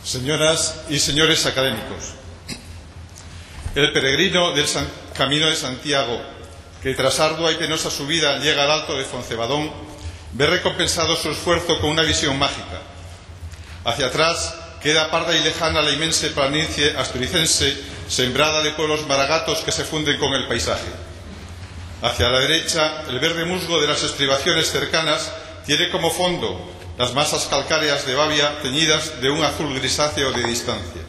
Señoras y señores académicos, el peregrino del Camino de Santiago, que tras ardua y penosa subida llega al alto de Foncebadón, ve recompensado su esfuerzo con una visión mágica. Hacia atrás queda parda y lejana la inmensa planicie asturicense, sembrada de pueblos maragatos que se funden con el paisaje. Hacia la derecha, el verde musgo de las estribaciones cercanas tiene como fondo las masas calcáreas de Bavia teñidas de un azul grisáceo de distancia.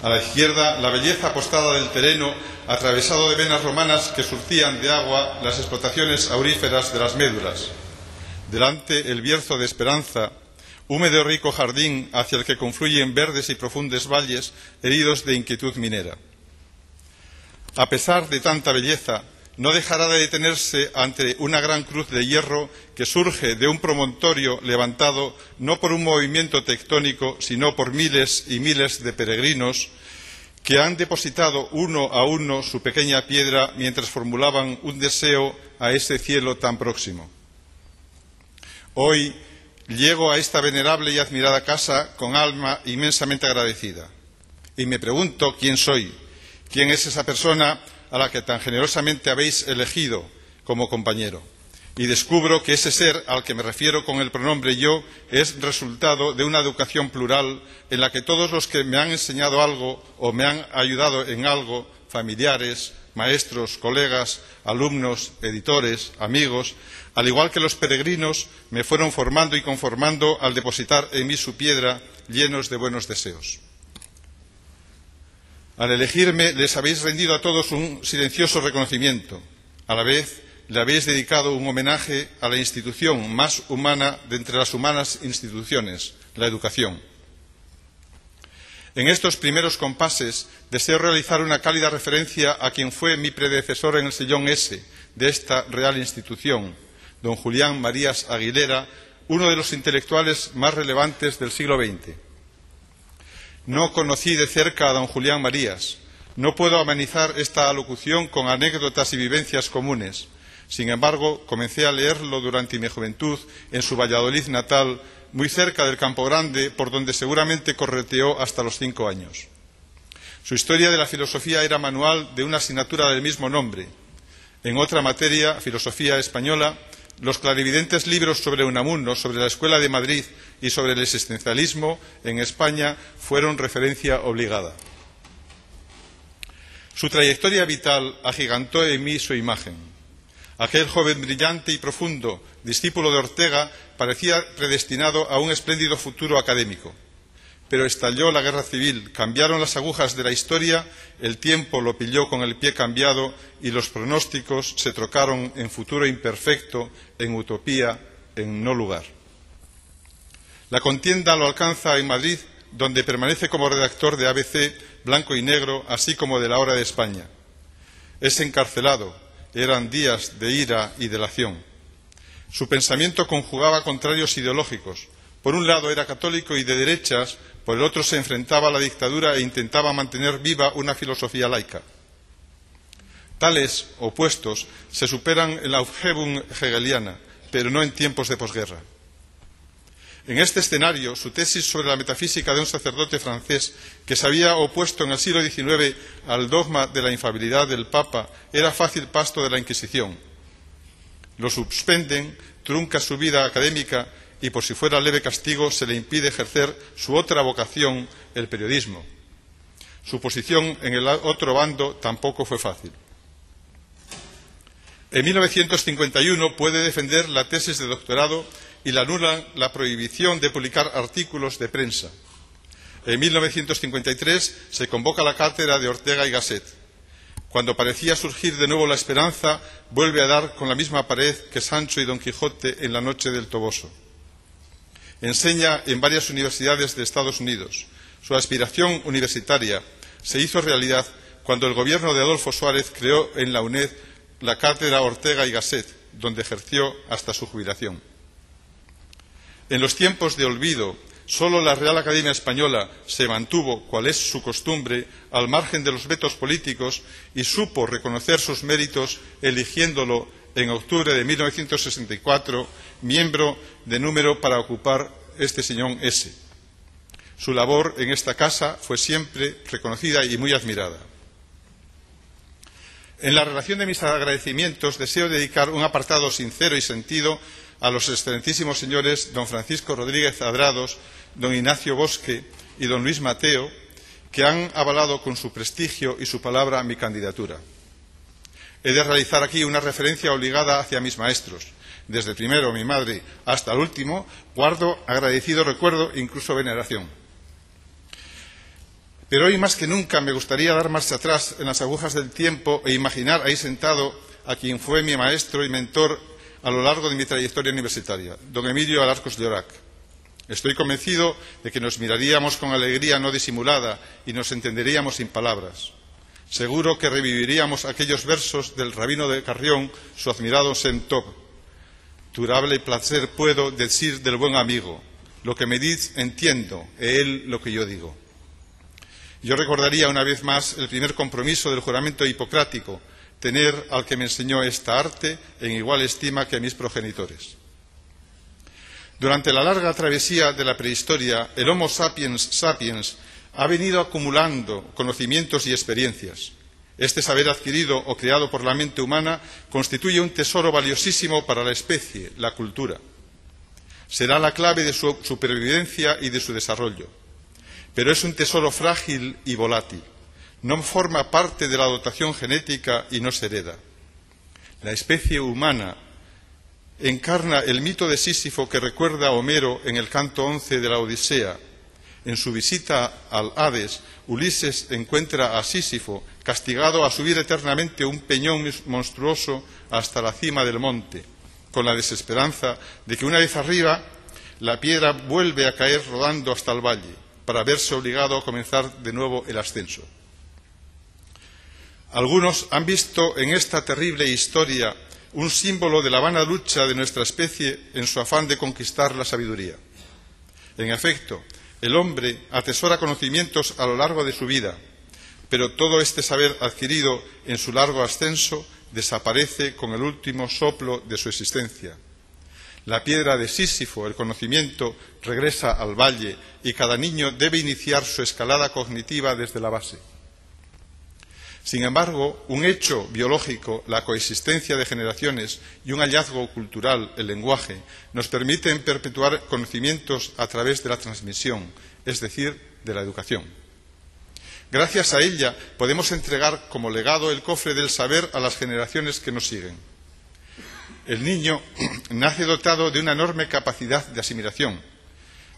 A la izquierda, la belleza apostada del terreno, atravesado de venas romanas que surtían de agua las explotaciones auríferas de las Médulas. Delante, el Bierzo de Esperanza, húmedo y rico jardín hacia el que confluyen verdes y profundos valles heridos de inquietud minera. A pesar de tanta belleza, no dejará de detenerse ante una gran cruz de hierro que surge de un promontorio levantado no por un movimiento tectónico, sino por miles y miles de peregrinos que han depositado uno a uno su pequeña piedra mientras formulaban un deseo a ese cielo tan próximo. Hoy llego a esta venerable y admirada casa con alma inmensamente agradecida. Y me pregunto quién soy, quién es esa persona a la que tan generosamente habéis elegido como compañero. Y descubro que ese ser al que me refiero con el pronombre yo es resultado de una educación plural en la que todos los que me han enseñado algo o me han ayudado en algo, familiares, maestros, colegas, alumnos, editores, amigos, al igual que los peregrinos, me fueron formando y conformando al depositar en mí su piedra llenos de buenos deseos. Al elegirme, les habéis rendido a todos un silencioso reconocimiento. A la vez, le habéis dedicado un homenaje a la institución más humana de entre las humanas instituciones, la educación. En estos primeros compases, deseo realizar una cálida referencia a quien fue mi predecesor en el sillón S de esta real institución, don Julián Marías Aguilera, uno de los intelectuales más relevantes del siglo XX. No conocí de cerca a don Julián Marías. No puedo amenizar esta alocución con anécdotas y vivencias comunes. Sin embargo, comencé a leerlo durante mi juventud en su Valladolid natal, muy cerca del Campo Grande, por donde seguramente correteó hasta los 5 años. Su historia de la filosofía era manual de una asignatura del mismo nombre. En otra materia, filosofía española, los clarividentes libros sobre Unamuno, sobre la Escuela de Madrid y sobre el existencialismo en España fueron referencia obligada. Su trayectoria vital agigantó en mí su imagen. Aquel joven brillante y profundo, discípulo de Ortega, parecía predestinado a un espléndido futuro académico. Pero estalló la guerra civil, cambiaron las agujas de la historia, el tiempo lo pilló con el pie cambiado y los pronósticos se trocaron en futuro imperfecto, en utopía, en no lugar. La contienda lo alcanza en Madrid, donde permanece como redactor de ABC, Blanco y Negro, así como de La Hora de España. Es encarcelado, eran días de ira y delación. Su pensamiento conjugaba contrarios ideológicos. Por un lado era católico y de derechas, por el otro se enfrentaba a la dictadura e intentaba mantener viva una filosofía laica. Tales opuestos se superan en la Aufhebung hegeliana, pero no en tiempos de posguerra. En este escenario, su tesis sobre la metafísica de un sacerdote francés que se había opuesto en el siglo XIX al dogma de la infalibilidad del Papa era fácil pasto de la Inquisición. Lo suspenden, trunca su vida académica y, por si fuera leve castigo, se le impide ejercer su otra vocación, el periodismo. Su posición en el otro bando tampoco fue fácil. En 1951 puede defender la tesis de doctorado y le anulan la prohibición de publicar artículos de prensa. En 1953 se convoca la cátedra de Ortega y Gasset. Cuando parecía surgir de nuevo la esperanza, vuelve a dar con la misma pared que Sancho y Don Quijote en la noche del Toboso. Enseña en varias universidades de Estados Unidos. Su aspiración universitaria se hizo realidad cuando el gobierno de Adolfo Suárez creó en la UNED la cátedra Ortega y Gasset, donde ejerció hasta su jubilación. En los tiempos de olvido, solo la Real Academia Española se mantuvo, cual es su costumbre, al margen de los vetos políticos y supo reconocer sus méritos eligiéndolo en octubre de 1964 miembro de número para ocupar este sillón S. Su labor en esta casa fue siempre reconocida y muy admirada. En la relación de mis agradecimientos deseo dedicar un apartado sincero y sentido a los excelentísimos señores don Francisco Rodríguez Adrados, don Ignacio Bosque y don Luis Mateo, que han avalado con su prestigio y su palabra mi candidatura. He de realizar aquí una referencia obligada hacia mis maestros. Desde el primero, mi madre, hasta el último, guardo agradecido recuerdo e incluso veneración. Pero hoy más que nunca me gustaría dar marcha atrás en las agujas del tiempo e imaginar ahí sentado a quien fue mi maestro y mentor a lo largo de mi trayectoria universitaria, don Emilio Alarcos Llorac. Estoy convencido de que nos miraríamos con alegría no disimulada y nos entenderíamos sin palabras. Seguro que reviviríamos aquellos versos del rabino de Carrión, su admirado Shem Tov. Durable placer puedo decir del buen amigo, lo que me diz entiendo, e él lo que yo digo. Yo recordaría una vez más el primer compromiso del juramento hipocrático, tener al que me enseñó esta arte en igual estima que a mis progenitores. Durante la larga travesía de la prehistoria, el Homo sapiens sapiens ha venido acumulando conocimientos y experiencias. Este saber adquirido o creado por la mente humana constituye un tesoro valiosísimo para la especie, la cultura. Será la clave de su supervivencia y de su desarrollo. Pero es un tesoro frágil y volátil. No forma parte de la dotación genética y no se hereda. La especie humana encarna el mito de Sísifo que recuerda a Homero en el canto 11 de la Odisea. En su visita al Hades, Ulises encuentra a Sísifo castigado a subir eternamente un peñón monstruoso hasta la cima del monte, con la desesperanza de que una vez arriba la piedra vuelve a caer rodando hasta el valle, para verse obligado a comenzar de nuevo el ascenso. Algunos han visto en esta terrible historia un símbolo de la vana lucha de nuestra especie en su afán de conquistar la sabiduría. En efecto, el hombre atesora conocimientos a lo largo de su vida, pero todo este saber adquirido en su largo ascenso desaparece con el último soplo de su existencia. La piedra de Sísifo, el conocimiento, regresa al valle y cada niño debe iniciar su escalada cognitiva desde la base. Sin embargo, un hecho biológico, la coexistencia de generaciones y un hallazgo cultural, el lenguaje, nos permiten perpetuar conocimientos a través de la transmisión, es decir, de la educación. Gracias a ella podemos entregar como legado el cofre del saber a las generaciones que nos siguen. El niño nace dotado de una enorme capacidad de asimilación,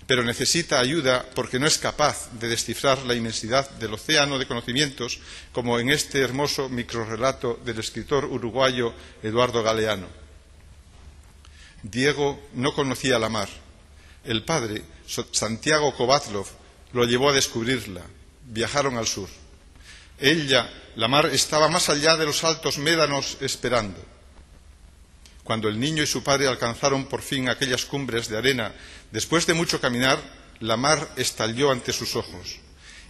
pero necesita ayuda porque no es capaz de descifrar la inmensidad del océano de conocimientos, como en este hermoso microrrelato del escritor uruguayo Eduardo Galeano. Diego no conocía la mar. El padre, Santiago Kovatlov, lo llevó a descubrirla. Viajaron al sur. Ella, la mar, estaba más allá de los altos médanos esperando. Cuando el niño y su padre alcanzaron por fin aquellas cumbres de arena, después de mucho caminar, la mar estalló ante sus ojos.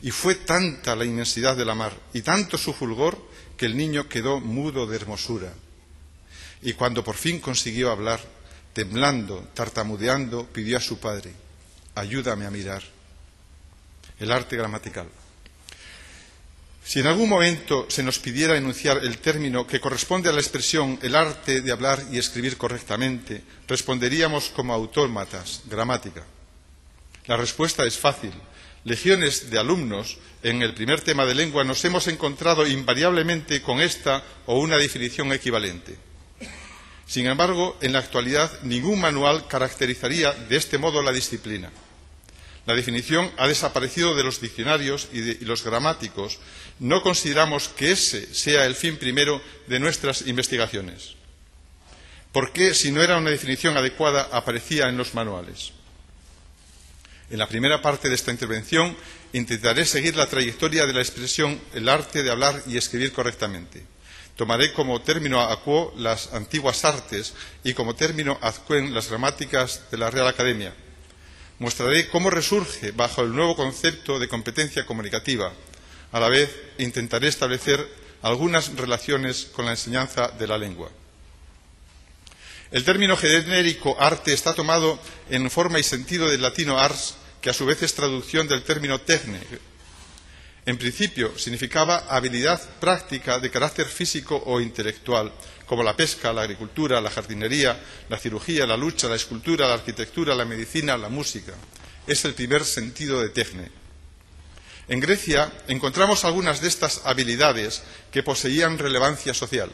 Y fue tanta la inmensidad de la mar y tanto su fulgor que el niño quedó mudo de hermosura. Y cuando por fin consiguió hablar, temblando, tartamudeando, pidió a su padre: ayúdame a mirar. El arte gramatical. Si en algún momento se nos pidiera enunciar el término que corresponde a la expresión el arte de hablar y escribir correctamente, responderíamos como autómatas, gramática. La respuesta es fácil. Legiones de alumnos en el primer tema de lengua nos hemos encontrado invariablemente con esta o una definición equivalente. Sin embargo, en la actualidad ningún manual caracterizaría de este modo la disciplina. La definición ha desaparecido de los diccionarios y los gramáticos. No consideramos que ese sea el fin primero de nuestras investigaciones. ¿Por qué, si no era una definición adecuada, aparecía en los manuales? En la primera parte de esta intervención intentaré seguir la trayectoria de la expresión el arte de hablar y escribir correctamente. Tomaré como término aquo las antiguas artes y como término azcuen las gramáticas de la Real Academia. Mostraré cómo resurge bajo el nuevo concepto de competencia comunicativa. A la vez, intentaré establecer algunas relaciones con la enseñanza de la lengua. El término genérico arte está tomado en forma y sentido del latino ars, que a su vez es traducción del término tecne. En principio significaba habilidad práctica de carácter físico o intelectual, como la pesca, la agricultura, la jardinería, la cirugía, la lucha, la escultura, la arquitectura, la medicina, la música. Es el primer sentido de tecne. En Grecia encontramos algunas de estas habilidades que poseían relevancia social.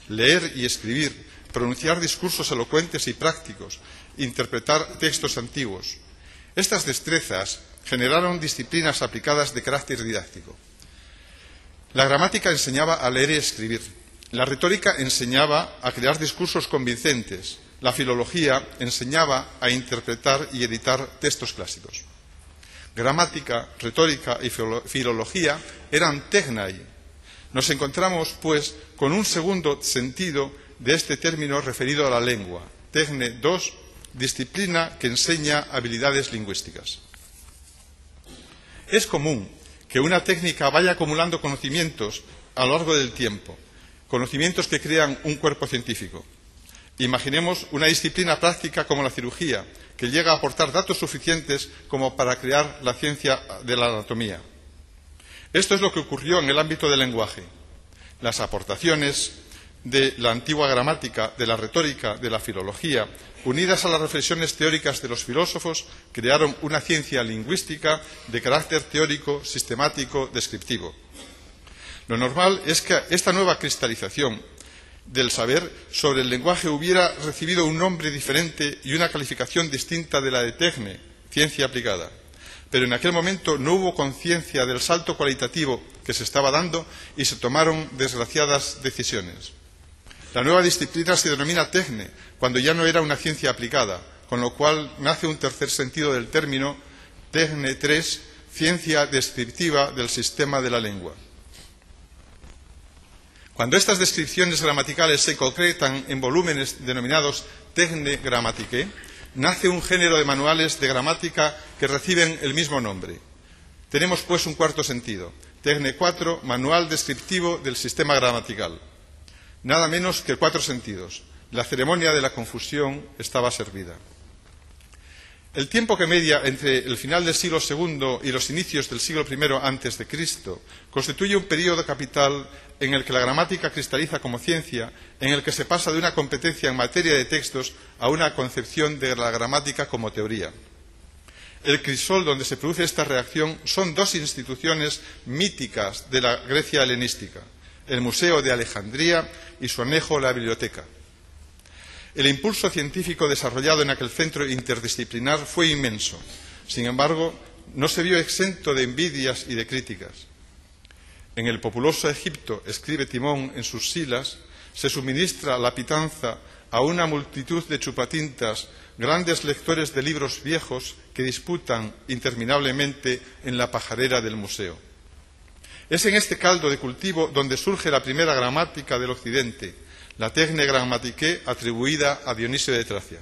Leer y escribir, pronunciar discursos elocuentes y prácticos, interpretar textos antiguos. Estas destrezas generaron disciplinas aplicadas de carácter didáctico. La gramática enseñaba a leer y escribir. La retórica enseñaba a crear discursos convincentes. La filología enseñaba a interpretar y editar textos clásicos. Gramática, retórica y filología eran tecnai. Nos encontramos, pues, con un segundo sentido de este término referido a la lengua. Tecne 2, disciplina que enseña habilidades lingüísticas. Es común que una técnica vaya acumulando conocimientos a lo largo del tiempo, conocimientos que crean un cuerpo científico. Imaginemos una disciplina práctica como la cirugía, que llega a aportar datos suficientes como para crear la ciencia de la anatomía. Esto es lo que ocurrió en el ámbito del lenguaje. Las aportaciones de la antigua gramática, de la retórica, de la filología, unidas a las reflexiones teóricas de los filósofos, crearon una ciencia lingüística de carácter teórico, sistemático, descriptivo. Lo normal es que esta nueva cristalización del saber sobre el lenguaje hubiera recibido un nombre diferente y una calificación distinta de la de tecne, ciencia aplicada. Pero en aquel momento no hubo conciencia del salto cualitativo que se estaba dando y se tomaron desgraciadas decisiones. La nueva disciplina se denomina tecne, cuando ya no era una ciencia aplicada, con lo cual nace un tercer sentido del término, tecne 3, ciencia descriptiva del sistema de la lengua. Cuando estas descripciones gramaticales se concretan en volúmenes denominados tecne grammaticae, nace un género de manuales de gramática que reciben el mismo nombre. Tenemos pues un cuarto sentido, tecne 4, manual descriptivo del sistema gramatical. Nada menos que 4 sentidos. La ceremonia de la confusión estaba servida. El tiempo que media entre el final del siglo II y los inicios del siglo I a.C. constituye un período capital en el que la gramática cristaliza como ciencia, en el que se pasa de una competencia en materia de textos a una concepción de la gramática como teoría. El crisol donde se produce esta reacción son 2 instituciones míticas de la Grecia helenística, el Museo de Alejandría y su anejo, la biblioteca. El impulso científico desarrollado en aquel centro interdisciplinar fue inmenso. Sin embargo, no se vio exento de envidias y de críticas. En el populoso Egipto, escribe Timón en sus Silas, se suministra la pitanza a una multitud de chupatintas, grandes lectores de libros viejos que disputan interminablemente en la pajarera del museo. Es en este caldo de cultivo donde surge la primera gramática del Occidente, la tecne grammaticae atribuida a Dionisio de Tracia.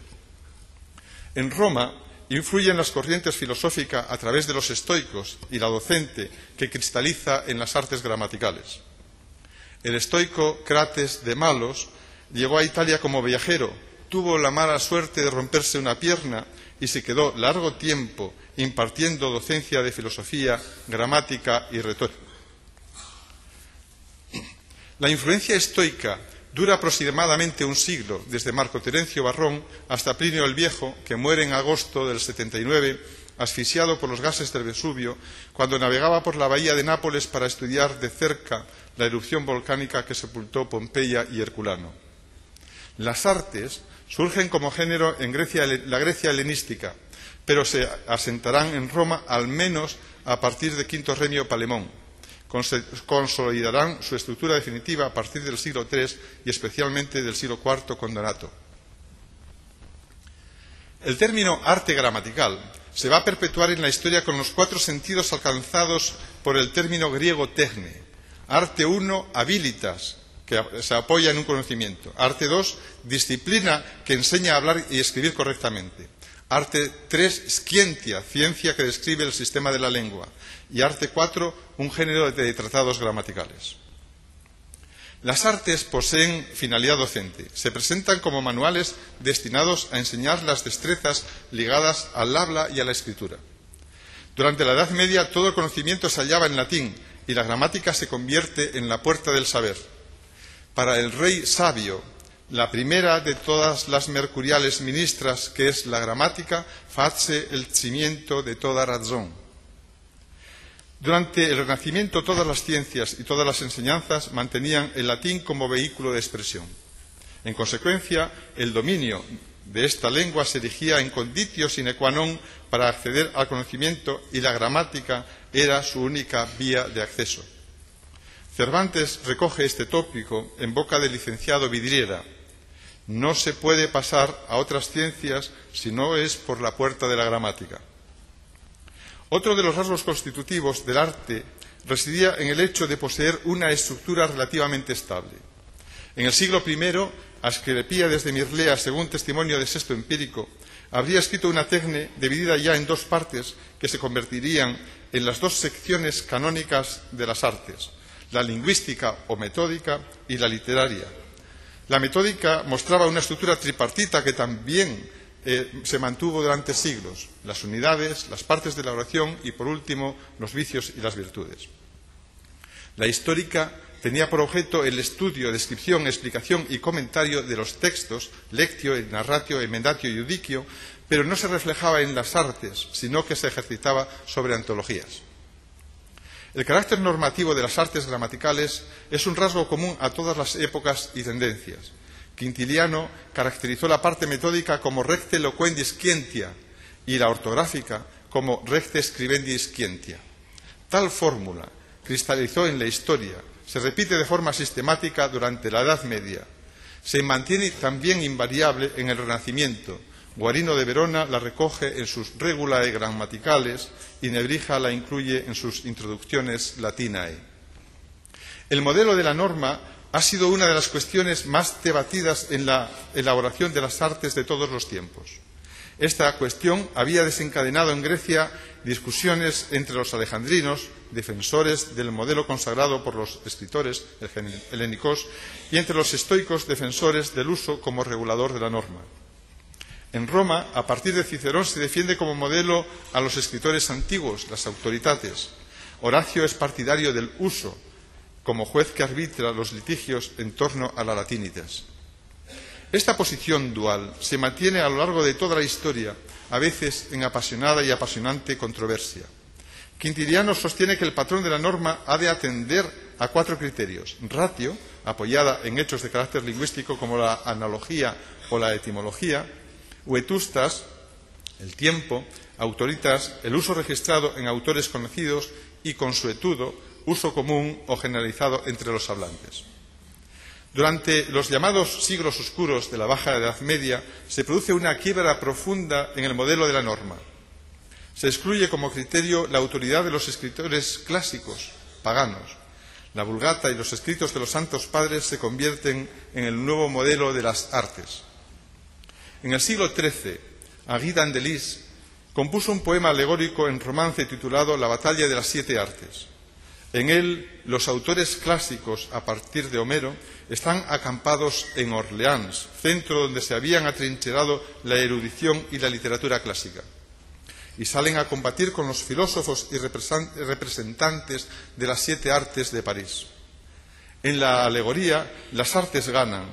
En Roma influyen las corrientes filosóficas a través de los estoicos y la docente que cristaliza en las artes gramaticales. El estoico Crates de Malos llegó a Italia como viajero, tuvo la mala suerte de romperse una pierna y se quedó largo tiempo impartiendo docencia de filosofía, gramática y retórica. La influencia estoica dura aproximadamente un siglo, desde Marco Terencio Varrón hasta Plinio el Viejo, que muere en agosto del 79, asfixiado por los gases del Vesubio, cuando navegaba por la bahía de Nápoles para estudiar de cerca la erupción volcánica que sepultó Pompeya y Herculano. Las artes surgen como género en la Grecia helenística, pero se asentarán en Roma al menos a partir de Quinto Remio Palemón. Consolidarán su estructura definitiva a partir del siglo III y especialmente del siglo IV con Donato. El término arte gramatical se va a perpetuar en la historia con los 4 sentidos alcanzados por el término griego tecne. Arte 1, habilitas, que se apoya en un conocimiento. Arte 2, disciplina, que enseña a hablar y escribir correctamente. Arte 3, scientia, ciencia que describe el sistema de la lengua. Y arte 4, un género de tratados gramaticales. Las artes poseen finalidad docente. Se presentan como manuales destinados a enseñar las destrezas ligadas al habla y a la escritura. Durante la Edad Media todo el conocimiento se hallaba en latín y la gramática se convierte en la puerta del saber. Para el rey sabio, la primera de todas las mercuriales ministras, que es la gramática, face el cimiento de toda razón. Durante el Renacimiento todas las ciencias y todas las enseñanzas mantenían el latín como vehículo de expresión. En consecuencia, el dominio de esta lengua se erigía en conditio sine qua non para acceder al conocimiento y la gramática era su única vía de acceso. Cervantes recoge este tópico en boca del licenciado Vidriera. No se puede pasar a otras ciencias si no es por la puerta de la gramática. Otro de los rasgos constitutivos del arte residía en el hecho de poseer una estructura relativamente estable. En el siglo I, Asclepíades de Mirlea, según testimonio de Sexto Empírico, habría escrito una tecne dividida ya en dos partes que se convertirían en las dos secciones canónicas de las artes, la lingüística o metódica y la literaria. La metódica mostraba una estructura tripartita que también se mantuvo durante siglos, las unidades, las partes de la oración y, por último, los vicios y las virtudes. La histórica tenía por objeto el estudio, descripción, explicación y comentario de los textos, lectio, narratio, emendatio y judicio, pero no se reflejaba en las artes, sino que se ejercitaba sobre antologías. El carácter normativo de las artes gramaticales es un rasgo común a todas las épocas y tendencias. Quintiliano caracterizó la parte metódica como recte loquendi scientia y la ortográfica como recte scribendi scientia. Tal fórmula cristalizó en la historia, se repite de forma sistemática durante la Edad Media. Se mantiene también invariable en el Renacimiento. Guarino de Verona la recoge en sus Regulae Grammaticales y Nebrija la incluye en sus Introducciones Latinae. El modelo de la norma ha sido una de las cuestiones más debatidas en la elaboración de las artes de todos los tiempos. Esta cuestión había desencadenado en Grecia discusiones entre los alejandrinos, defensores del modelo consagrado por los escritores helénicos, y entre los estoicos, defensores del uso como regulador de la norma. En Roma, a partir de Cicerón, se defiende como modelo a los escritores antiguos, las autoritates. Horacio es partidario del uso, como juez que arbitra los litigios en torno a la latinitas. Esta posición dual se mantiene a lo largo de toda la historia, a veces en apasionada y apasionante controversia. Quintiliano sostiene que el patrón de la norma ha de atender a 4 criterios: ratio, apoyada en hechos de carácter lingüístico como la analogía o la etimología; vetustas, el tiempo; autoritas, el uso registrado en autores conocidos; y consuetudo, uso común o generalizado entre los hablantes. Durante los llamados siglos oscuros de la Baja Edad Media se produce una quiebra profunda en el modelo de la norma. Se excluye como criterio la autoridad de los escritores clásicos, paganos. La Vulgata y los escritos de los santos padres se convierten en el nuevo modelo de las artes. En el siglo XIII, Henri d'Andelys compuso un poema alegórico en romance titulado La batalla de las 7 artes. En él, los autores clásicos, a partir de Homero, están acampados en Orleans, centro donde se habían atrincherado la erudición y la literatura clásica, y salen a combatir con los filósofos y representantes de las 7 artes de París. En la alegoría, las artes ganan,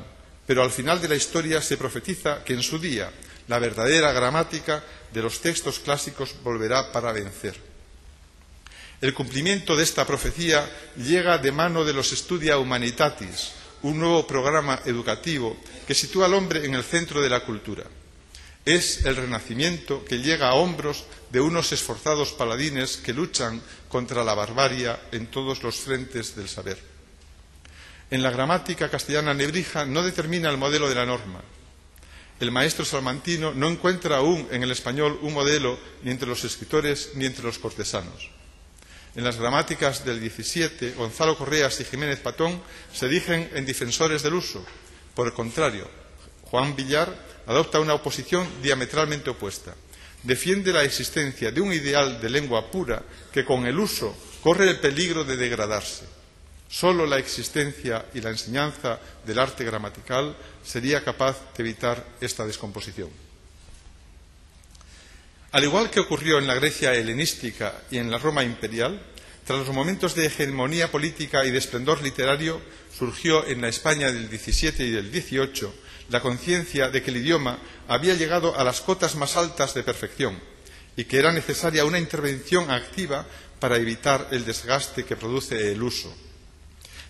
pero al final de la historia se profetiza que en su día la verdadera gramática de los textos clásicos volverá para vencer. El cumplimiento de esta profecía llega de mano de los Studia Humanitatis, un nuevo programa educativo que sitúa al hombre en el centro de la cultura. Es el Renacimiento que llega a hombros de unos esforzados paladines que luchan contra la barbarie en todos los frentes del saber. En la gramática castellana, Nebrija no determina el modelo de la norma. El maestro salmantino no encuentra aún en el español un modelo ni entre los escritores ni entre los cortesanos. En las gramáticas del XVII, Gonzalo Correas y Jiménez Patón se erigen en defensores del uso. Por el contrario, Juan Villar adopta una oposición diametralmente opuesta. Defiende la existencia de un ideal de lengua pura que con el uso corre el peligro de degradarse. Solo la existencia y la enseñanza del arte gramatical sería capaz de evitar esta descomposición. Al igual que ocurrió en la Grecia helenística y en la Roma imperial, tras los momentos de hegemonía política y de esplendor literario, surgió en la España del XVII y del XVIII la conciencia de que el idioma había llegado a las cotas más altas de perfección y que era necesaria una intervención activa para evitar el desgaste que produce el uso.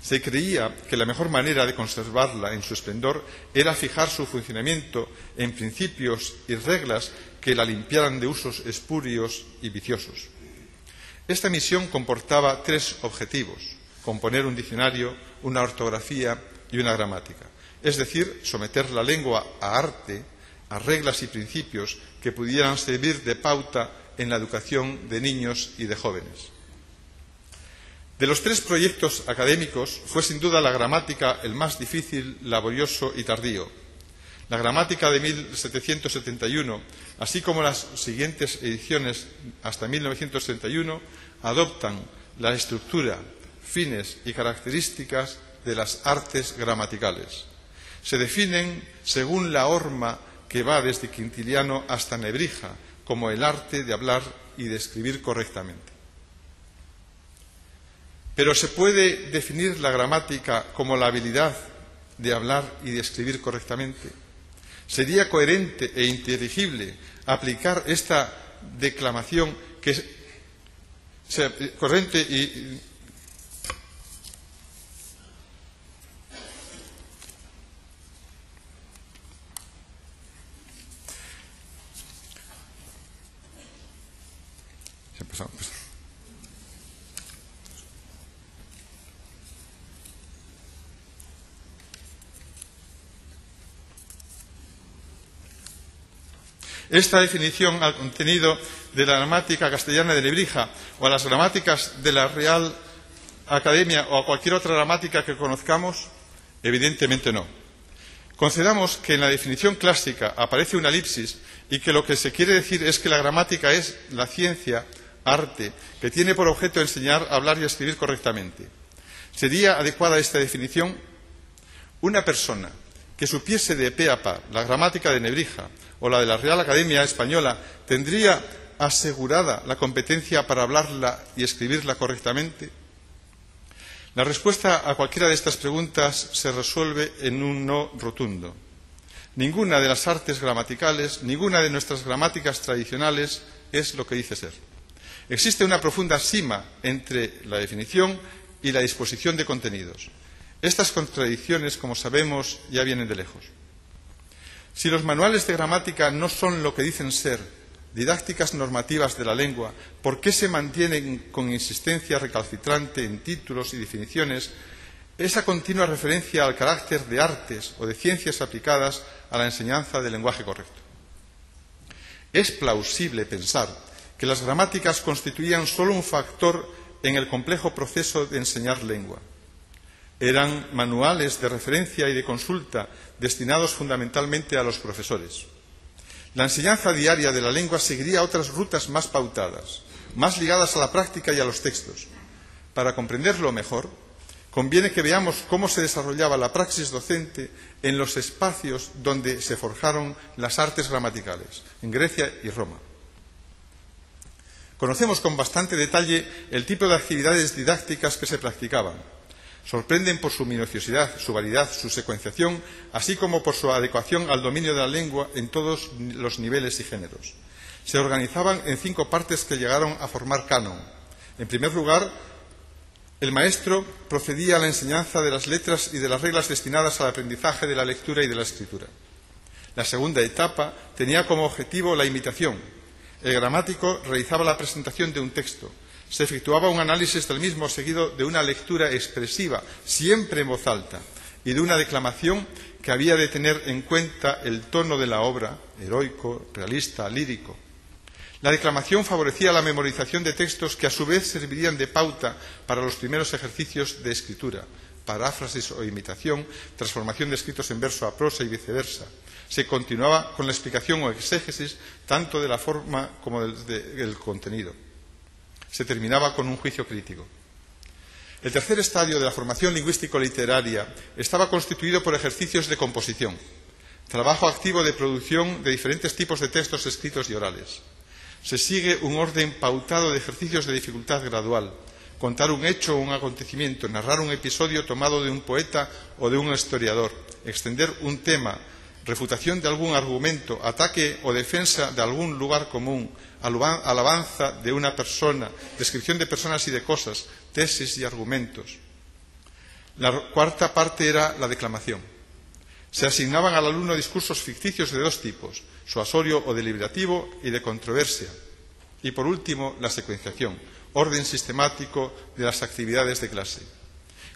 Se creía que la mejor manera de conservarla en su esplendor era fijar su funcionamiento en principios y reglas que la limpiaran de usos espurios y viciosos. Esta misión comportaba tres objetivos: componer un diccionario, una ortografía y una gramática, es decir, someter la lengua a arte, a reglas y principios que pudieran servir de pauta en la educación de niños y de jóvenes. De los tres proyectos académicos fue sin duda la gramática el más difícil, laborioso y tardío. La gramática de 1771, así como las siguientes ediciones hasta 1931, adoptan la estructura, fines y características de las artes gramaticales. Se definen según la horma que va desde Quintiliano hasta Nebrija, como el arte de hablar y de escribir correctamente. Pero se puede definir la gramática como la habilidad de hablar y de escribir correctamente. Sería coherente e inteligible aplicar esta declamación que sea corriente y esta definición al contenido de la gramática castellana de Nebrija o a las gramáticas de la Real Academia o a cualquier otra gramática que conozcamos? Evidentemente no. Concedamos que en la definición clásica aparece una elipsis y que lo que se quiere decir es que la gramática es la ciencia, arte, que tiene por objeto enseñar a hablar y a escribir correctamente. ¿Sería adecuada esta definición? Una persona que supiese de pe a pa la gramática de Nebrija o la de la Real Academia Española, ¿tendría asegurada la competencia para hablarla y escribirla correctamente? La respuesta a cualquiera de estas preguntas se resuelve en un no rotundo. Ninguna de las artes gramaticales, ninguna de nuestras gramáticas tradicionales es lo que dice ser. Existe una profunda sima entre la definición y la disposición de contenidos. Estas contradicciones, como sabemos, ya vienen de lejos. Si los manuales de gramática no son lo que dicen ser, didácticas normativas de la lengua, ¿por qué se mantienen con insistencia recalcitrante en títulos y definiciones esa continua referencia al carácter de artes o de ciencias aplicadas a la enseñanza del lenguaje correcto? Es plausible pensar que las gramáticas constituían solo un factor en el complejo proceso de enseñar lengua. Eran manuales de referencia y de consulta destinados fundamentalmente a los profesores. La enseñanza diaria de la lengua seguiría otras rutas más pautadas, más ligadas a la práctica y a los textos. Para comprenderlo mejor, conviene que veamos cómo se desarrollaba la praxis docente en los espacios donde se forjaron las artes gramaticales, en Grecia y Roma. Conocemos con bastante detalle el tipo de actividades didácticas que se practicaban. Sorprenden por su minuciosidad, su variedad, su secuenciación, así como por su adecuación al dominio de la lengua en todos los niveles y géneros. Se organizaban en 5 partes que llegaron a formar canon. En primer lugar, el maestro procedía a la enseñanza de las letras y de las reglas destinadas al aprendizaje de la lectura y de la escritura. La segunda etapa tenía como objetivo la imitación. El gramático realizaba la presentación de un texto. Se efectuaba un análisis del mismo seguido de una lectura expresiva, siempre en voz alta, y de una declamación que había de tener en cuenta el tono de la obra, heroico, realista, lírico. La declamación favorecía la memorización de textos que a su vez servirían de pauta para los primeros ejercicios de escritura, paráfrasis o imitación, transformación de escritos en verso a prosa y viceversa. Se continuaba con la explicación o exégesis tanto de la forma como del contenido. Se terminaba con un juicio crítico. El tercer estadio de la formación lingüístico-literaria estaba constituido por ejercicios de composición, trabajo activo de producción de diferentes tipos de textos escritos y orales. Se sigue un orden pautado de ejercicios de dificultad gradual. Contar un hecho o un acontecimiento, narrar un episodio tomado de un poeta o de un historiador, extender un tema, refutación de algún argumento, ataque o defensa de algún lugar común, alabanza de una persona, descripción de personas y de cosas, tesis y argumentos. La cuarta parte era la declamación. Se asignaban al alumno discursos ficticios de dos tipos, suasorio o deliberativo y de controversia. Y por último, la secuenciación, orden sistemático de las actividades de clase.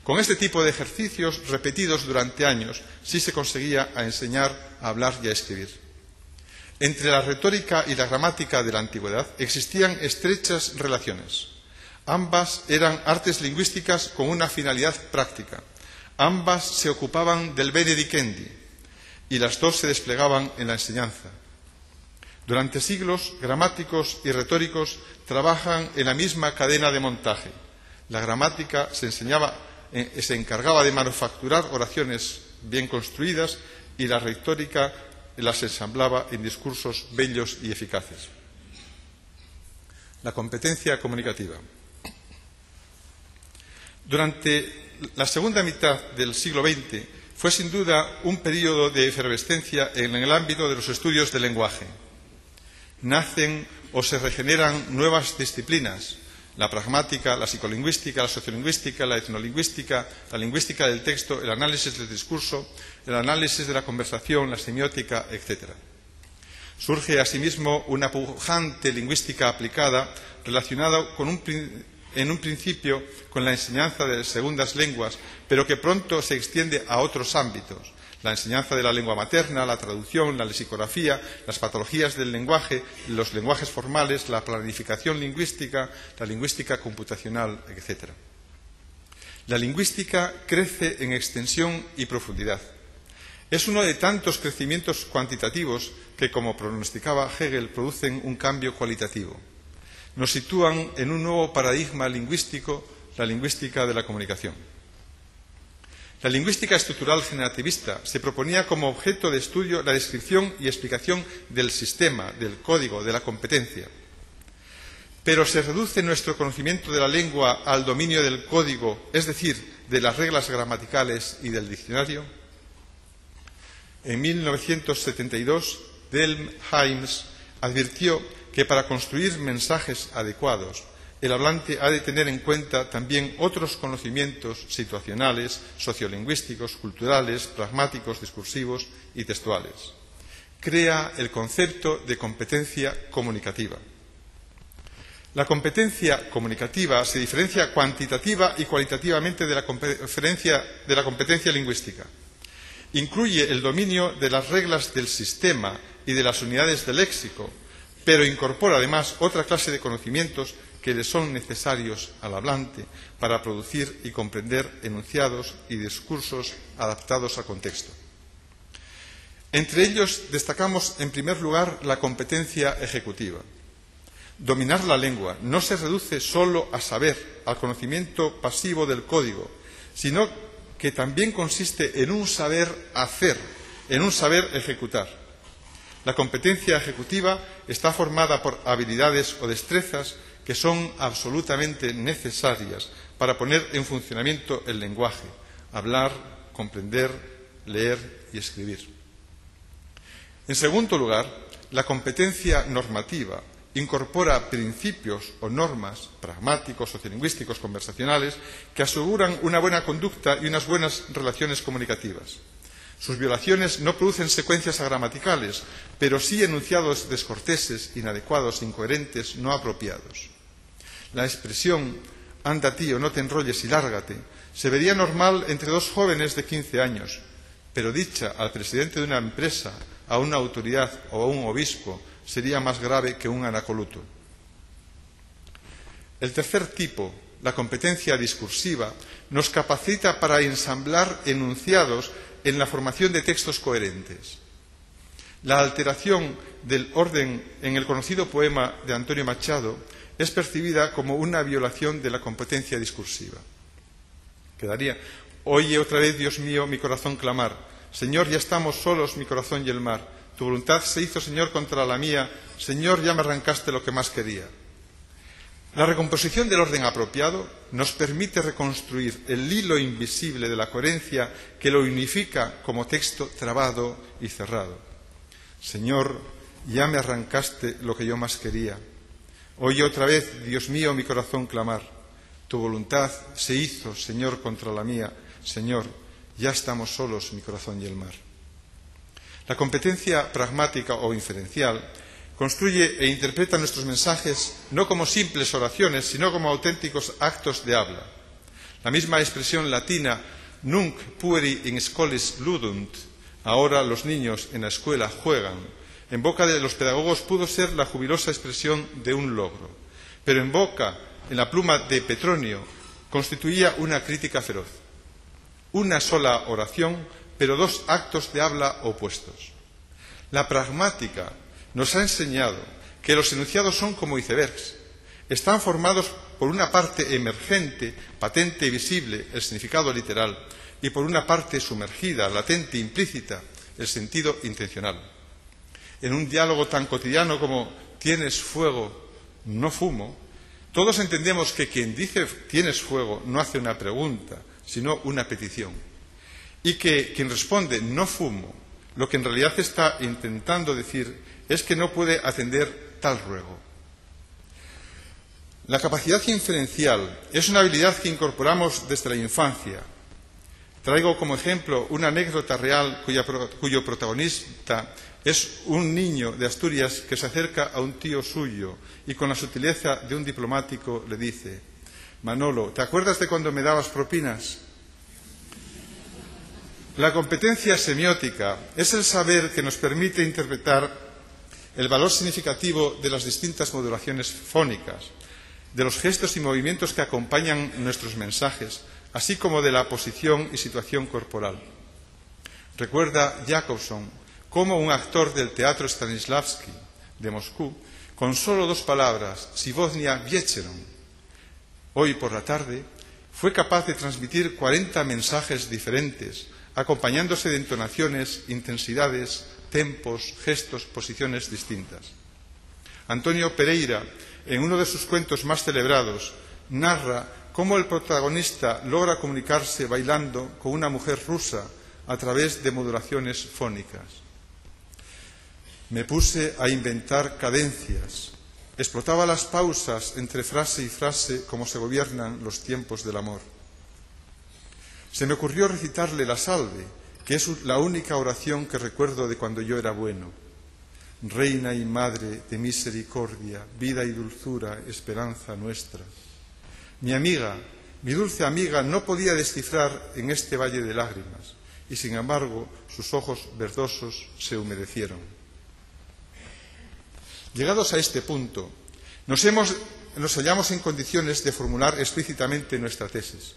Con este tipo de ejercicios repetidos durante años, sí se conseguía enseñar a hablar y a escribir. Entre la retórica y la gramática de la antigüedad existían estrechas relaciones. Ambas eran artes lingüísticas con una finalidad práctica. Ambas se ocupaban del bene dicendi y las dos se desplegaban en la enseñanza. Durante siglos, gramáticos y retóricos trabajan en la misma cadena de montaje. La gramática se encargaba de manufacturar oraciones bien construidas y la retórica las ensamblaba en discursos bellos y eficaces. La competencia comunicativa. Durante la segunda mitad del siglo XX fue sin duda un período de efervescencia en el ámbito de los estudios del lenguaje. Nacen o se regeneran nuevas disciplinas, la pragmática, la psicolingüística, la sociolingüística, la etnolingüística, la lingüística del texto, el análisis del discurso, el análisis de la conversación, la semiótica, etc. Surge asimismo una pujante lingüística aplicada relacionada en un principio con la enseñanza de segundas lenguas, pero que pronto se extiende a otros ámbitos. La enseñanza de la lengua materna, la traducción, la lexicografía, las patologías del lenguaje, los lenguajes formales, la planificación lingüística, la lingüística computacional, etc. La lingüística crece en extensión y profundidad. Es uno de tantos crecimientos cuantitativos que, como pronosticaba Hegel, producen un cambio cualitativo. Nos sitúan en un nuevo paradigma lingüístico, la lingüística de la comunicación. La lingüística estructural generativista se proponía como objeto de estudio la descripción y explicación del sistema, del código, de la competencia. Pero se reduce nuestro conocimiento de la lengua al dominio del código, es decir, de las reglas gramaticales y del diccionario. En 1972, Delm-Heims advirtió que para construir mensajes adecuados, el hablante ha de tener en cuenta también otros conocimientos situacionales, sociolingüísticos, culturales, pragmáticos, discursivos y textuales. Crea el concepto de competencia comunicativa. La competencia comunicativa se diferencia cuantitativa y cualitativamente de la competencia lingüística. Incluye el dominio de las reglas del sistema y de las unidades del léxico, pero incorpora además otra clase de conocimientos que le son necesarios al hablante para producir y comprender enunciados y discursos adaptados al contexto. Entre ellos destacamos, en primer lugar, la competencia ejecutiva. Dominar la lengua no se reduce solo a saber, al conocimiento pasivo del código, sino que también consiste en un saber hacer, en un saber ejecutar. La competencia ejecutiva está formada por habilidades o destrezas que son absolutamente necesarias para poner en funcionamiento el lenguaje, hablar, comprender, leer y escribir. En segundo lugar, la competencia normativa incorpora principios o normas pragmáticos, sociolingüísticos, conversacionales que aseguran una buena conducta y unas buenas relaciones comunicativas. Sus violaciones no producen secuencias agramaticales, pero sí enunciados descorteses, inadecuados, incoherentes, no apropiados. La expresión «anda tío, no te enrolles y lárgate» se vería normal entre dos jóvenes de 15 años, pero dicha al presidente de una empresa, a una autoridad o a un obispo sería más grave que un anacoluto. El tercer tipo, la competencia discursiva, nos capacita para ensamblar enunciados en la formación de textos coherentes. La alteración del orden en el conocido poema de Antonio Machado es percibida como una violación de la competencia discursiva. Quedaría: oye otra vez, Dios mío, mi corazón clamar. Señor, ya estamos solos, mi corazón y el mar. Tu voluntad se hizo, Señor, contra la mía. Señor, ya me arrancaste lo que más quería. La recomposición del orden apropiado nos permite reconstruir el hilo invisible de la coherencia que lo unifica como texto trabado y cerrado. Señor, ya me arrancaste lo que yo más quería. Oye otra vez, Dios mío, mi corazón clamar. Tu voluntad se hizo, Señor, contra la mía. Señor, ya estamos solos, mi corazón y el mar. La competencia pragmática o inferencial construye e interpreta nuestros mensajes no como simples oraciones, sino como auténticos actos de habla. La misma expresión latina, nunc pueri in scholis ludunt, ahora los niños en la escuela juegan, en boca de los pedagogos pudo ser la jubilosa expresión de un logro, pero en la pluma de Petronio, constituía una crítica feroz. Una sola oración, pero dos actos de habla opuestos. La pragmática nos ha enseñado que los enunciados son como icebergs. Están formados por una parte emergente, patente y visible, el significado literal, y por una parte sumergida, latente, implícita, el sentido intencional. En un diálogo tan cotidiano como «tienes fuego, no fumo», todos entendemos que quien dice «tienes fuego» no hace una pregunta, sino una petición. Y que quien responde «no fumo», lo que en realidad está intentando decir es que no puede atender tal ruego. La capacidad inferencial es una habilidad que incorporamos desde la infancia. Traigo como ejemplo una anécdota real cuyo protagonista es un niño de Asturias que se acerca a un tío suyo y con la sutileza de un diplomático le dice: Manolo, ¿te acuerdas de cuando me dabas propinas? La competencia semiótica es el saber que nos permite interpretar el valor significativo de las distintas modulaciones fónicas, de los gestos y movimientos que acompañan nuestros mensajes, así como de la posición y situación corporal. Recuerda Jacobson cómo un actor del teatro Stanislavski de Moscú, con solo 2 palabras, Sivodnia Viecheron, hoy por la tarde, fue capaz de transmitir 40 mensajes diferentes, acompañándose de entonaciones, intensidades, tempos, gestos, posiciones distintas. Antonio Pereira, en uno de sus cuentos más celebrados, narra cómo el protagonista logra comunicarse bailando con una mujer rusa a través de modulaciones fónicas. Me puse a inventar cadencias. Explotaba las pausas entre frase y frase como se gobiernan los tiempos del amor. Se me ocurrió recitarle la salve, que es la única oración que recuerdo de cuando yo era bueno. Reina y Madre de misericordia, vida y dulzura, esperanza nuestra. Mi amiga, mi dulce amiga, no podía descifrar en este valle de lágrimas, y sin embargo sus ojos verdosos se humedecieron. Llegados a este punto, nos hallamos en condiciones de formular explícitamente nuestra tesis.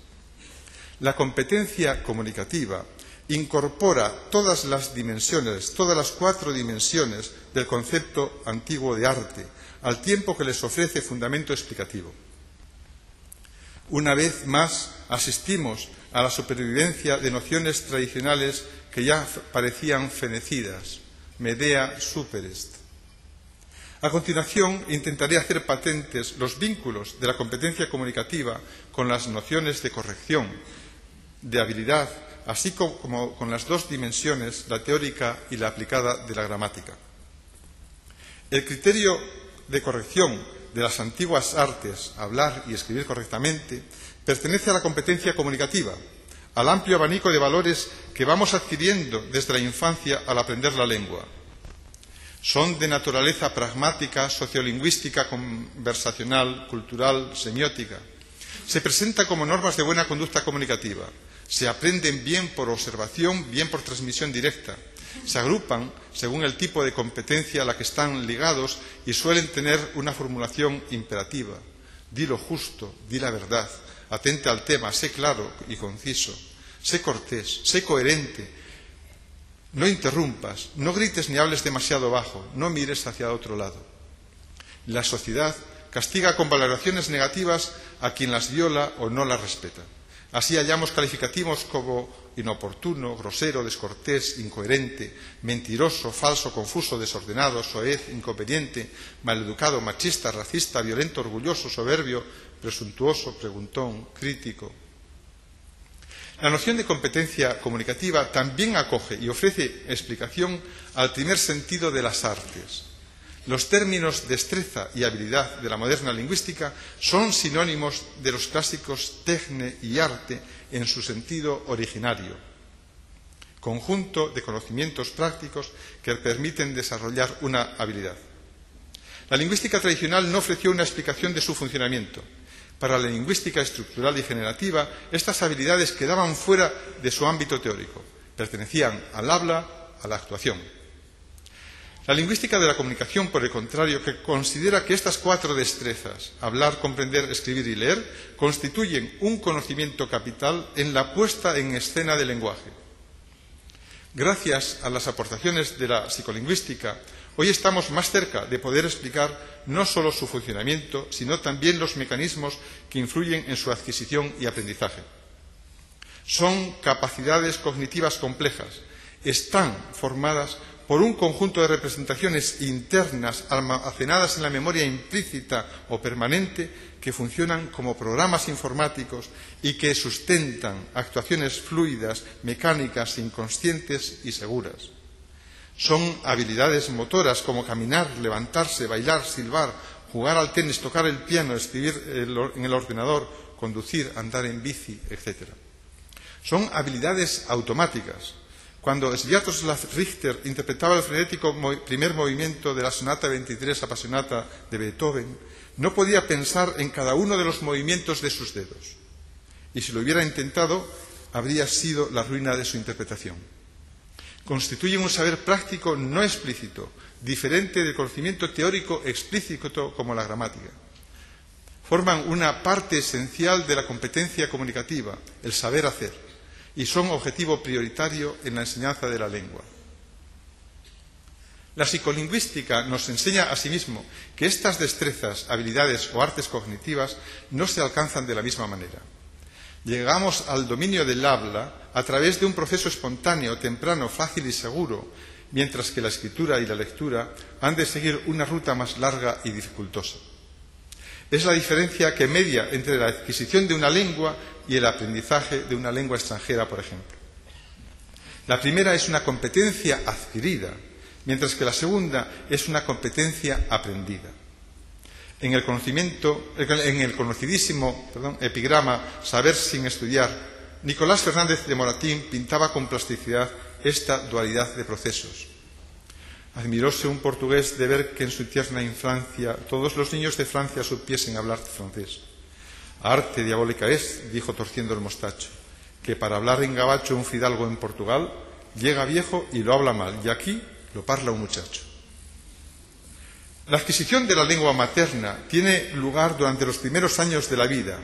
La competencia comunicativa incorpora todas las dimensiones, todas las 4 dimensiones del concepto antiguo de arte, al tiempo que les ofrece fundamento explicativo. Una vez más asistimos a la supervivencia de nociones tradicionales que ya parecían fenecidas, Medea superest. A continuación, intentaré hacer patentes los vínculos de la competencia comunicativa con las nociones de corrección, de habilidad, así como con las 2 dimensiones, la teórica y la aplicada de la gramática. El criterio de corrección de las antiguas artes, hablar y escribir correctamente, pertenece a la competencia comunicativa, al amplio abanico de valores que vamos adquiriendo desde la infancia al aprender la lengua. Son de naturaleza pragmática, sociolingüística, conversacional, cultural, semiótica. Se presentan como normas de buena conducta comunicativa. Se aprenden bien por observación, bien por transmisión directa. Se agrupan según el tipo de competencia a la que están ligados y suelen tener una formulación imperativa. Di lo justo, di la verdad, atente al tema, sé claro y conciso, sé cortés, sé coherente. No interrumpas, no grites ni hables demasiado bajo, no mires hacia otro lado. La sociedad castiga con valoraciones negativas a quien las viola o no las respeta. Así hallamos calificativos como inoportuno, grosero, descortés, incoherente, mentiroso, falso, confuso, desordenado, soez, inconveniente, maleducado, machista, racista, violento, orgulloso, soberbio, presuntuoso, preguntón, crítico. La noción de competencia comunicativa también acoge y ofrece explicación al primer sentido de las artes. Los términos destreza y habilidad de la moderna lingüística son sinónimos de los clásicos tecne y arte en su sentido originario, conjunto de conocimientos prácticos que permiten desarrollar una habilidad. La lingüística tradicional no ofreció una explicación de su funcionamiento. Para la lingüística estructural y generativa, estas habilidades quedaban fuera de su ámbito teórico, pertenecían al habla, a la actuación. La lingüística de la comunicación, por el contrario, que considera que estas 4 destrezas, hablar, comprender, escribir y leer, constituyen un conocimiento capital en la puesta en escena del lenguaje. Gracias a las aportaciones de la psicolingüística, hoy estamos más cerca de poder explicar no solo su funcionamiento, sino también los mecanismos que influyen en su adquisición y aprendizaje. Son capacidades cognitivas complejas, están formadas por un conjunto de representaciones internas almacenadas en la memoria implícita o permanente que funcionan como programas informáticos y que sustentan actuaciones fluidas, mecánicas, inconscientes y seguras. Son habilidades motoras como caminar, levantarse, bailar, silbar, jugar al tenis, tocar el piano, escribir en el ordenador, conducir, andar en bici, etc. Son habilidades automáticas. Cuando Sviatoslav Richter interpretaba el frenético primer movimiento de la Sonata 23 Appassionata de Beethoven, no podía pensar en cada uno de los movimientos de sus dedos. Y si lo hubiera intentado, habría sido la ruina de su interpretación. Constituyen un saber práctico no explícito, diferente del conocimiento teórico explícito como la gramática. Forman una parte esencial de la competencia comunicativa, el saber hacer, y son objetivo prioritario en la enseñanza de la lengua. La psicolingüística nos enseña asimismo que estas destrezas, habilidades o artes cognitivas no se alcanzan de la misma manera. Llegamos al dominio del habla a través de un proceso espontáneo, temprano, fácil y seguro, mientras que la escritura y la lectura han de seguir una ruta más larga y dificultosa. Es la diferencia que media entre la adquisición de una lengua y el aprendizaje de una lengua extranjera, por ejemplo. La primera es una competencia adquirida, mientras que la segunda es una competencia aprendida. En el conocidísimo epigrama Saber sin estudiar, Nicolás Fernández de Moratín pintaba con plasticidad esta dualidad de procesos. Admiróse un portugués de ver que en su tierna infancia todos los niños de Francia supiesen hablar francés. Arte diabólica es, dijo torciendo el mostacho, que para hablar en gabacho un fidalgo en Portugal llega viejo y lo habla mal, y aquí lo parla un muchacho. La adquisición de la lengua materna tiene lugar durante los primeros años de la vida.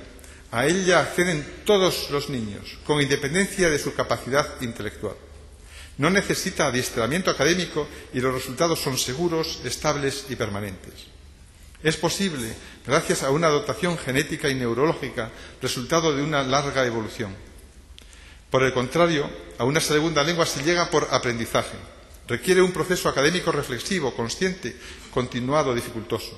A ella acceden todos los niños, con independencia de su capacidad intelectual. No necesita adiestramiento académico y los resultados son seguros, estables y permanentes. Es posible gracias a una dotación genética y neurológica, resultado de una larga evolución. Por el contrario, a una segunda lengua se llega por aprendizaje. Requiere un proceso académico reflexivo, consciente, continuado, dificultoso.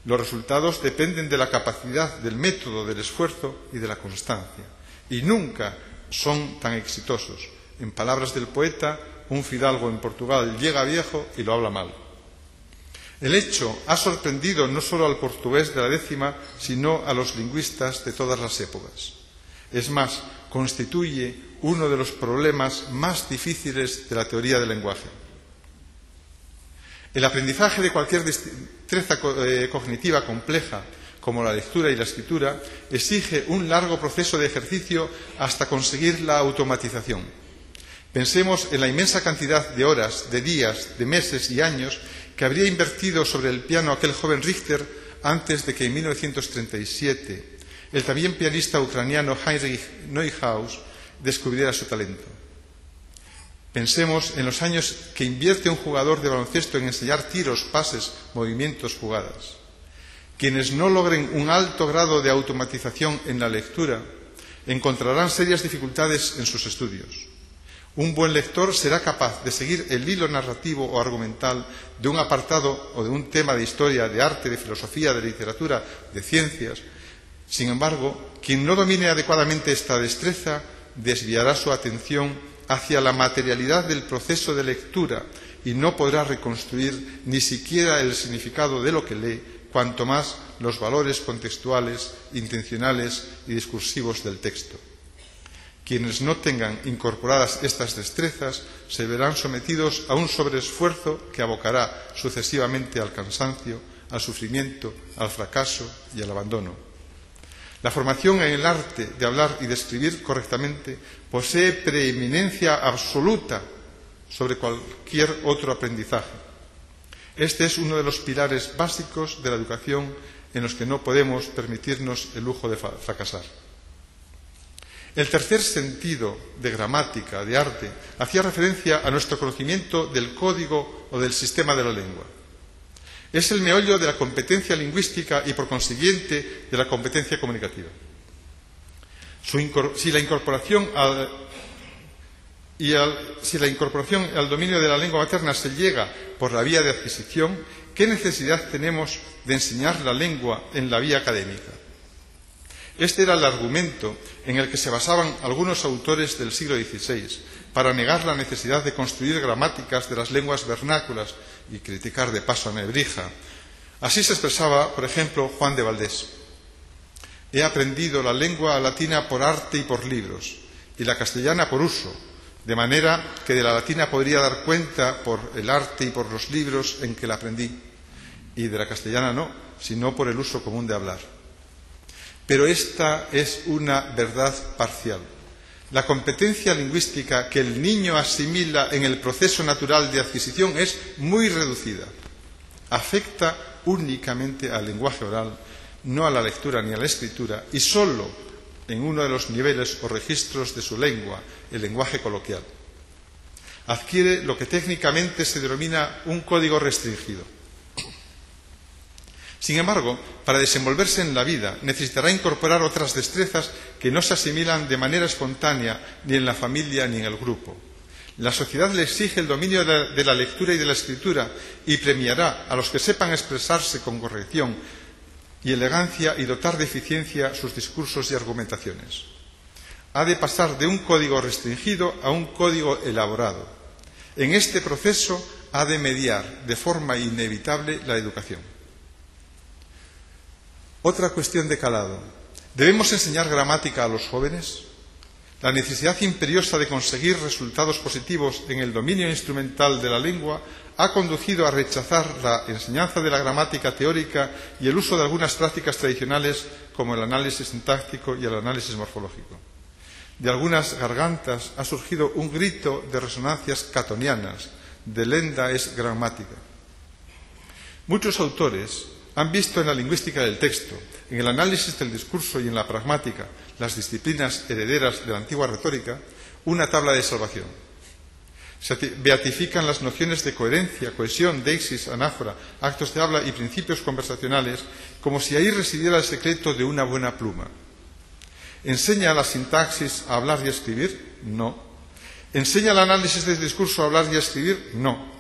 Los resultados dependen de la capacidad, del método, del esfuerzo y de la constancia. Y nunca son tan exitosos. En palabras del poeta, un fidalgo en Portugal llega viejo y lo habla mal. El hecho ha sorprendido no solo al portugués de la décima, sino a los lingüistas de todas las épocas. Es más, constituye uno de los problemas más difíciles de la teoría del lenguaje. El aprendizaje de cualquier destreza cognitiva compleja, como la lectura y la escritura, exige un largo proceso de ejercicio hasta conseguir la automatización. Pensemos en la inmensa cantidad de horas, de días, de meses y años que habría invertido sobre el piano aquel joven Richter antes de que en 1937 el también pianista ucraniano Heinrich Neuhaus descubriera su talento. Pensemos en los años que invierte un jugador de baloncesto en enseñar tiros, pases, movimientos, jugadas. Quienes no logren un alto grado de automatización en la lectura encontrarán serias dificultades en sus estudios. Un buen lector será capaz de seguir el hilo narrativo o argumental de un apartado o de un tema de historia, de arte, de filosofía, de literatura, de ciencias. Sin embargo, quien no domine adecuadamente esta destreza desviará su atención hacia la materialidad del proceso de lectura y no podrá reconstruir ni siquiera el significado de lo que lee, cuanto más los valores contextuales, intencionales y discursivos del texto. Quienes no tengan incorporadas estas destrezas se verán sometidos a un sobreesfuerzo que abocará sucesivamente al cansancio, al sufrimiento, al fracaso y al abandono. La formación en el arte de hablar y de escribir correctamente posee preeminencia absoluta sobre cualquier otro aprendizaje. Este es uno de los pilares básicos de la educación en los que no podemos permitirnos el lujo de fracasar. El tercer sentido de gramática, de arte, hacía referencia a nuestro conocimiento del código o del sistema de la lengua. Es el meollo de la competencia lingüística y, por consiguiente, de la competencia comunicativa. Si la incorporación al dominio de la lengua materna se llega por la vía de adquisición, ¿qué necesidad tenemos de enseñar la lengua en la vía académica? Este era el argumento en el que se basaban algunos autores del siglo XVI para negar la necesidad de construir gramáticas de las lenguas vernáculas y criticar de paso a Nebrija. Así se expresaba, por ejemplo, Juan de Valdés. He aprendido la lengua latina por arte y por libros, y la castellana por uso, de manera que de la latina podría dar cuenta por el arte y por los libros en que la aprendí, y de la castellana no, sino por el uso común de hablar. Pero esta es una verdad parcial. La competencia lingüística que el niño asimila en el proceso natural de adquisición es muy reducida. Afecta únicamente al lenguaje oral, no a la lectura ni a la escritura, y sólo en uno de los niveles o registros de su lengua, el lenguaje coloquial. Adquiere lo que técnicamente se denomina un código restringido. Sin embargo, para desenvolverse en la vida necesitará incorporar otras destrezas que no se asimilan de manera espontánea ni en la familia ni en el grupo. La sociedad le exige el dominio de la lectura y de la escritura y premiará a los que sepan expresarse con corrección y elegancia y dotar de eficiencia sus discursos y argumentaciones. Ha de pasar de un código restringido a un código elaborado. En este proceso ha de mediar de forma inevitable la educación. Otra cuestión de calado. ¿Debemos enseñar gramática a los jóvenes? La necesidad imperiosa de conseguir resultados positivos en el dominio instrumental de la lengua ha conducido a rechazar la enseñanza de la gramática teórica y el uso de algunas prácticas tradicionales como el análisis sintáctico y el análisis morfológico. De algunas gargantas ha surgido un grito de resonancias catonianas, de lenda es gramática. Muchos autores han visto en la lingüística del texto, en el análisis del discurso y en la pragmática, las disciplinas herederas de la antigua retórica, una tabla de salvación. Se beatifican las nociones de coherencia, cohesión, deixis, anáfora, actos de habla y principios conversacionales, como si ahí residiera el secreto de una buena pluma. ¿Enseña la sintaxis a hablar y a escribir? No. ¿Enseña el análisis del discurso a hablar y a escribir? No.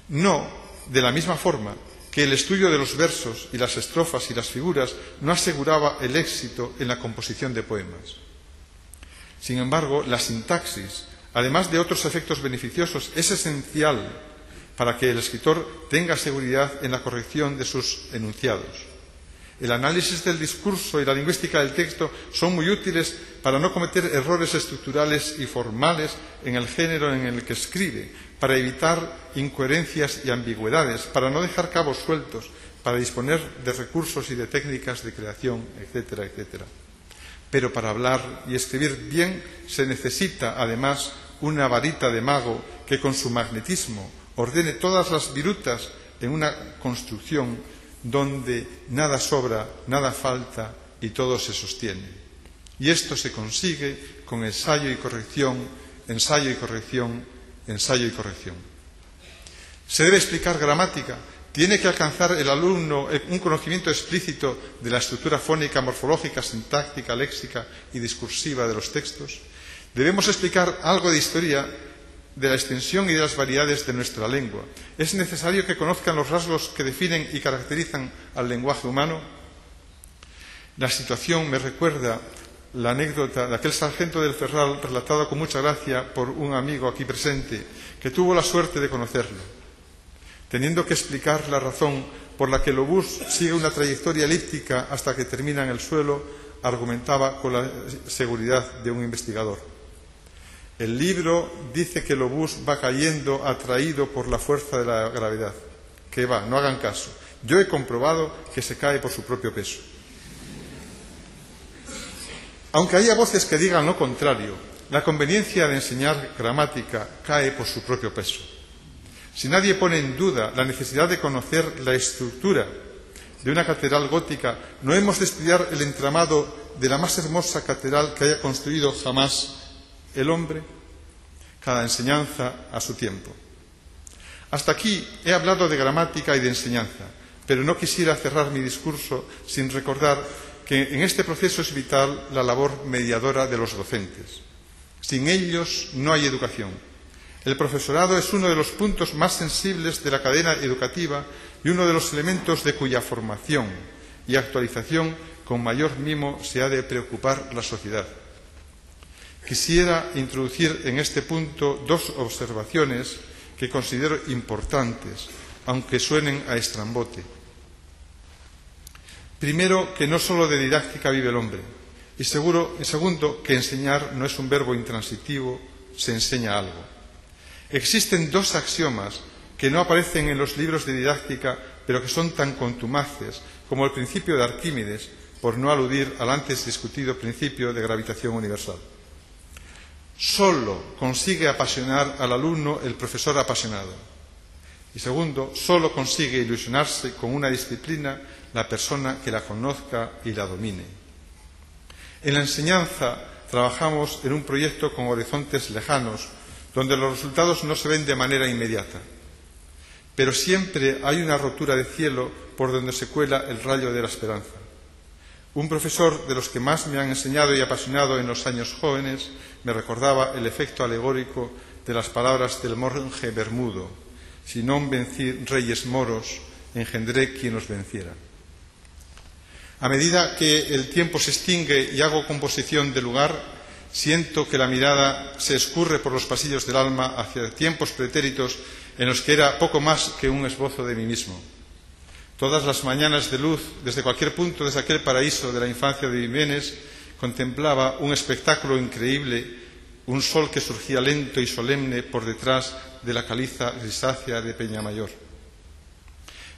No, de la misma forma que el estudio de los versos y las estrofas y las figuras no aseguraba el éxito en la composición de poemas. Sin embargo, la sintaxis, además de otros efectos beneficiosos, es esencial para que el escritor tenga seguridad en la corrección de sus enunciados. El análisis del discurso y la lingüística del texto son muy útiles para no cometer errores estructurales y formales en el género en el que escribe, para evitar incoherencias y ambigüedades, para no dejar cabos sueltos, para disponer de recursos y de técnicas de creación, etcétera, etcétera. Pero para hablar y escribir bien se necesita, además, una varita de mago que con su magnetismo ordene todas las virutas en una construcción donde nada sobra, nada falta y todo se sostiene. Y esto se consigue con ensayo y corrección, ensayo y corrección, ensayo y corrección. Se debe explicar gramática Tiene que alcanzar el alumno un conocimiento explícito de la estructura fónica, morfológica, sintáctica, léxica y discursiva de los textos. Debemos explicar algo de historia de la extensión y de las variedades de nuestra lengua. Es necesario que conozcan los rasgos que definen y caracterizan al lenguaje humano. La situación me recuerda la anécdota de aquel sargento del Ferral, relatada con mucha gracia por un amigo aquí presente, que tuvo la suerte de conocerlo. Teniendo que explicar la razón por la que el obús sigue una trayectoria elíptica hasta que termina en el suelo, argumentaba con la seguridad de un investigador. El libro dice que el obús va cayendo atraído por la fuerza de la gravedad. Que va, no hagan caso. Yo he comprobado que se cae por su propio peso. Aunque haya voces que digan lo contrario, la conveniencia de enseñar gramática cae por su propio peso. Si nadie pone en duda la necesidad de conocer la estructura de una catedral gótica, no hemos de estudiar el entramado de la más hermosa catedral que haya construido jamás el hombre. Cada enseñanza a su tiempo. Hasta aquí he hablado de gramática y de enseñanza, pero no quisiera cerrar mi discurso sin recordar que en este proceso es vital la labor mediadora de los docentes. Sin ellos no hay educación. El profesorado es uno de los puntos más sensibles de la cadena educativa y uno de los elementos de cuya formación y actualización con mayor mimo se ha de preocupar la sociedad. Quisiera introducir en este punto dos observaciones que considero importantes, aunque suenen a estrambote. Primero, que no solo de didáctica vive el hombre. Y segundo, que enseñar no es un verbo intransitivo, se enseña algo. Existen dos axiomas que no aparecen en los libros de didáctica, pero que son tan contumaces como el principio de Arquímedes, por no aludir al antes discutido principio de gravitación universal. Solo consigue apasionar al alumno el profesor apasionado. Y segundo, solo consigue ilusionarse con una disciplina la persona que la conozca y la domine. En la enseñanza trabajamos en un proyecto con horizontes lejanos, donde los resultados no se ven de manera inmediata. Pero siempre hay una rotura de cielo por donde se cuela el rayo de la esperanza. Un profesor de los que más me han enseñado y apasionado en los años jóvenes me recordaba el efecto alegórico de las palabras del monje Bermudo: si non vencí reyes moros, engendré quien los venciera. A medida que el tiempo se extingue y hago composición de lugar, siento que la mirada se escurre por los pasillos del alma hacia tiempos pretéritos en los que era poco más que un esbozo de mí mismo. Todas las mañanas de luz, desde cualquier punto, desde aquel paraíso de la infancia de Jiménez, contemplaba un espectáculo increíble, un sol que surgía lento y solemne por detrás de la caliza grisácea de Peñamayor.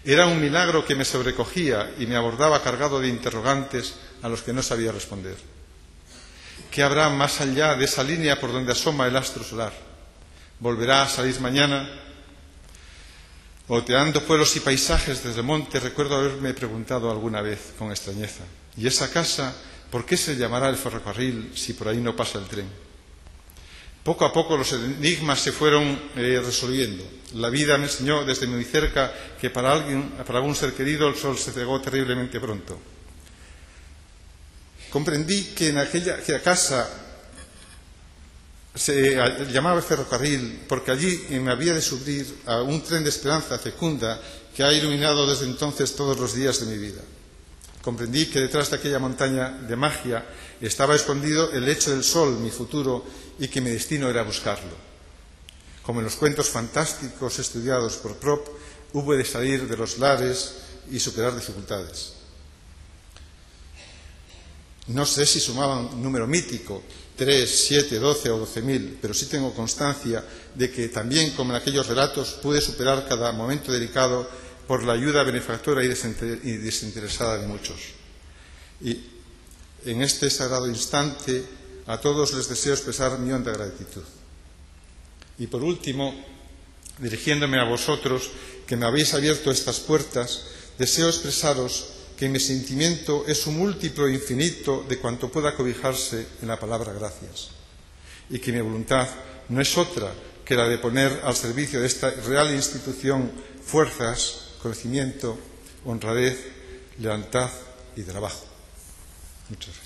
Era un milagro que me sobrecogía y me abordaba cargado de interrogantes a los que no sabía responder. ¿Qué habrá más allá de esa línea por donde asoma el astro solar? ¿Volverá a salir mañana? Oteando pueblos y paisajes desde el monte, recuerdo haberme preguntado alguna vez con extrañeza: ¿y esa casa por qué se llamará el ferrocarril si por ahí no pasa el tren? Poco a poco los enigmas se fueron resolviendo. La vida me enseñó desde muy cerca que para algún ser querido el sol se cegó terriblemente pronto. Comprendí que en aquella casa se llamaba ferrocarril porque allí me había de subir a un tren de esperanza fecunda que ha iluminado desde entonces todos los días de mi vida. Comprendí que detrás de aquella montaña de magia estaba escondido el lecho del sol, mi futuro, y que mi destino era buscarlo. Como en los cuentos fantásticos estudiados por Propp, hube de salir de los lares y superar dificultades. No sé si sumaban un número mítico, 3, 7, 12 o 12.000, pero sí tengo constancia de que también, como en aquellos relatos, pude superar cada momento delicado por la ayuda benefactora y desinteresada de muchos. Y en este sagrado instante a todos les deseo expresar mi honda gratitud. Y por último, dirigiéndome a vosotros, que me habéis abierto estas puertas, deseo expresaros que mi sentimiento es un múltiplo infinito de cuanto pueda cobijarse en la palabra gracias, y que mi voluntad no es otra que la de poner al servicio de esta real institución fuerzas conocimiento, honradez, lealtad y trabajo. Muchas gracias.